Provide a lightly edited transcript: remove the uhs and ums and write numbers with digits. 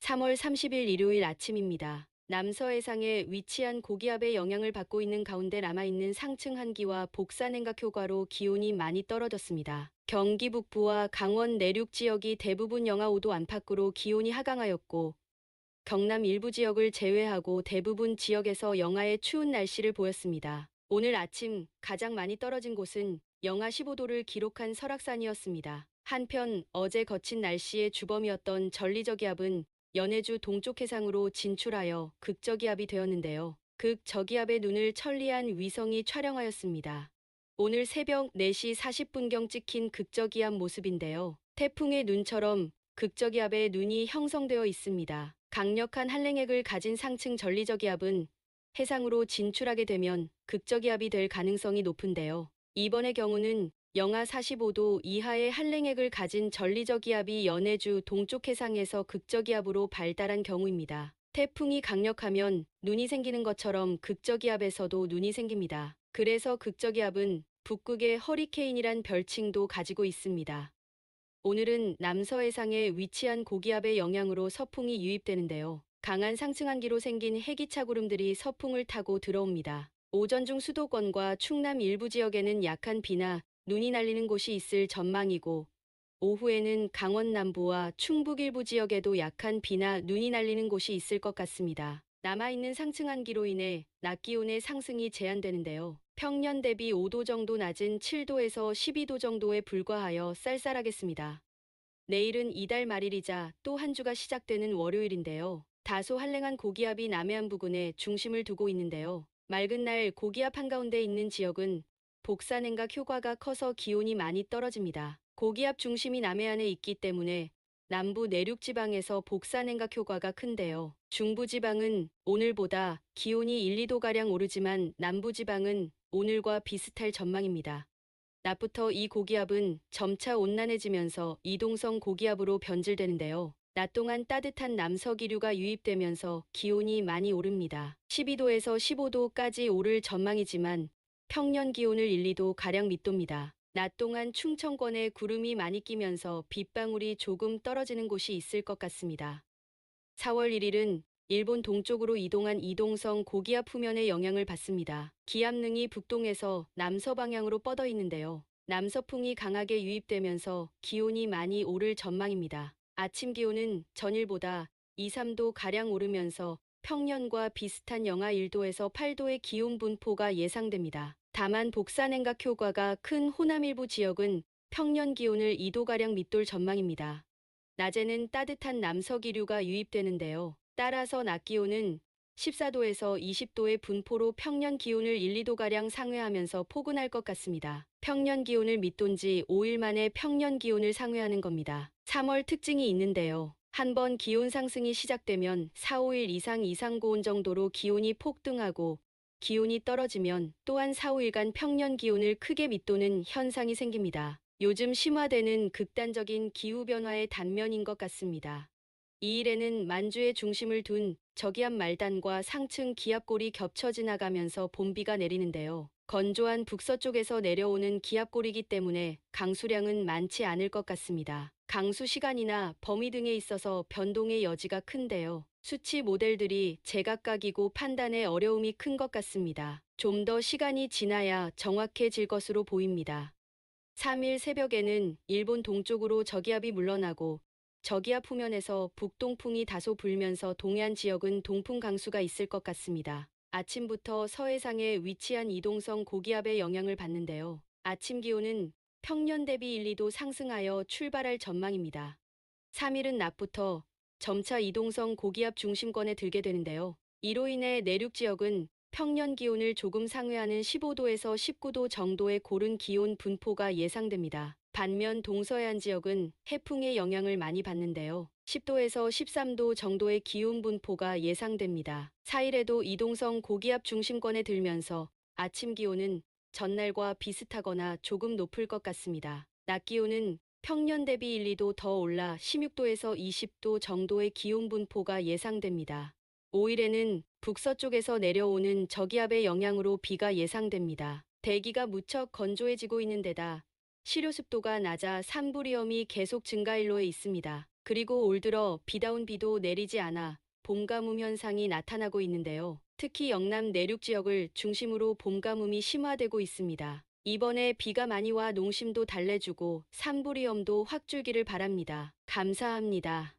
3월 30일 일요일 아침입니다. 남서해상에 위치한 고기압의 영향을 받고 있는 가운데 남아있는 상층 한기와 복사냉각 효과로 기온이 많이 떨어졌습니다. 경기 북부와 강원 내륙 지역이 대부분 영하 5도 안팎으로 기온이 하강하였고, 경남 일부 지역을 제외하고 대부분 지역에서 영하의 추운 날씨를 보였습니다. 오늘 아침 가장 많이 떨어진 곳은 영하 15도를 기록한 설악산이었습니다. 한편 어제 거친 날씨의 주범이었던 전리저기압은 연해주 동쪽 해상으로 진출하여 극저기압이 되었는데요. 극저기압의 눈을 천리안 위성이 촬영하였습니다. 오늘 새벽 4시 40분경 찍힌 극저기압 모습인데요. 태풍의 눈처럼 극저기압의 눈이 형성되어 있습니다. 강력한 한랭액을 가진 상층 전리저기압은 해상으로 진출하게 되면 극저기압이 될 가능성이 높은데요. 이번의 경우는 영하 45도 이하의 한랭액을 가진 전리저기압이 연해주 동쪽 해상에서 극저기압으로 발달한 경우입니다. 태풍이 강력하면 눈이 생기는 것처럼 극저기압에서도 눈이 생깁니다. 그래서 극저기압은 북극의 허리케인이란 별칭도 가지고 있습니다. 오늘은 남서해상에 위치한 고기압의 영향으로 서풍이 유입되는데요. 강한 상층한기로 생긴 해기차 구름들이 서풍을 타고 들어옵니다. 오전 중 수도권과 충남 일부 지역에는 약한 비나 눈이 날리는 곳이 있을 전망이고, 오후에는 강원 남부와 충북 일부 지역에도 약한 비나 눈이 날리는 곳이 있을 것 같습니다. 남아있는 상층한기로 인해 낮 기온의 상승이 제한되는데요. 평년 대비 5도 정도 낮은 7도에서 12도 정도에 불과하여 쌀쌀하겠습니다. 내일은 이달 말일이자 또 한 주가 시작되는 월요일인데요. 다소 한랭한 고기압이 남해안 부근에 중심을 두고 있는데요. 맑은 날 고기압 한가운데 있는 지역은 복사냉각 효과가 커서 기온이 많이 떨어집니다. 고기압 중심이 남해안에 있기 때문에 남부 내륙 지방에서 복사냉각 효과가 큰데요. 중부 지방은 오늘보다 기온이 1, 2도가량 오르지만 남부 지방은 오늘과 비슷할 전망입니다. 낮부터 이 고기압은 점차 온난해지면서 이동성 고기압으로 변질되는데요. 낮 동안 따뜻한 남서기류가 유입되면서 기온이 많이 오릅니다. 12도에서 15도까지 오를 전망이지만 평년 기온을 1, 2도 가량 밑돕니다. 낮 동안 충청권에 구름이 많이 끼면서 빗방울이 조금 떨어지는 곳이 있을 것 같습니다. 4월 1일은 일본 동쪽으로 이동한 이동성 고기압 후면의 영향을 받습니다. 기압능이 북동에서 남서 방향으로 뻗어 있는데요. 남서풍이 강하게 유입되면서 기온이 많이 오를 전망입니다. 아침 기온은 전일보다 2, 3도 가량 오르면서 평년과 비슷한 영하 1도에서 8도의 기온 분포가 예상됩니다. 다만 복사냉각 효과가 큰 호남 일부 지역은 평년 기온을 2도가량 밑돌 전망입니다. 낮에는 따뜻한 남서기류가 유입되는데요. 따라서 낮 기온은 14도에서 20도의 분포로 평년 기온을 1, 2도가량 상회하면서 포근할 것 같습니다. 평년 기온을 밑돈 지 5일 만에 평년 기온을 상회하는 겁니다. 3월 특징이 있는데요. 한번 기온 상승이 시작되면 4, 5일 이상 이상고온 정도로 기온이 폭등하고, 기온이 떨어지면 또한 4, 5일간 평년 기온을 크게 밑도는 현상이 생깁니다. 요즘 심화되는 극단적인 기후변화의 단면인 것 같습니다. 2일에는 만주에 중심을 둔 저기압 말단과 상층 기압골이 겹쳐 지나가면서 봄비가 내리는데요. 건조한 북서쪽에서 내려오는 기압골이기 때문에 강수량은 많지 않을 것 같습니다. 강수 시간이나 범위 등에 있어서 변동의 여지가 큰데요. 수치 모델들이 제각각이고 판단에 어려움이 큰 것 같습니다. 좀 더 시간이 지나야 정확해질 것으로 보입니다. 3일 새벽에는 일본 동쪽으로 저기압이 물러나고, 저기압 후면에서 북동풍이 다소 불면서 동해안 지역은 동풍 강수가 있을 것 같습니다. 아침부터 서해상에 위치한 이동성 고기압의 영향을 받는데요. 아침 기온은 평년 대비 1, 2도 상승하여 출발할 전망입니다. 3일은 낮부터 점차 이동성 고기압 중심권에 들게 되는데요. 이로 인해 내륙 지역은 평년 기온을 조금 상회하는 15도에서 19도 정도의 고른 기온 분포가 예상됩니다. 반면 동서해안 지역은 해풍의 영향을 많이 받는데요. 10도에서 13도 정도의 기온 분포가 예상됩니다. 4일에도 이동성 고기압 중심권에 들면서 아침 기온은 전날과 비슷하거나 조금 높을 것 같습니다. 낮 기온은 평년 대비 1, 2도 더 올라 16도에서 20도 정도의 기온 분포가 예상됩니다. 5일에는 북서쪽에서 내려오는 저기압의 영향으로 비가 예상됩니다. 대기가 무척 건조해지고 있는 데다 시료 습도가 낮아 산불 위험이 계속 증가일로에 있습니다. 그리고 올 들어 비다운 비도 내리지 않아 봄 가뭄 현상이 나타나고 있는데요. 특히 영남 내륙 지역을 중심으로 봄 가뭄이 심화되고 있습니다. 이번에 비가 많이 와 농심도 달래주고 산불 위험도 확 줄기를 바랍니다. 감사합니다.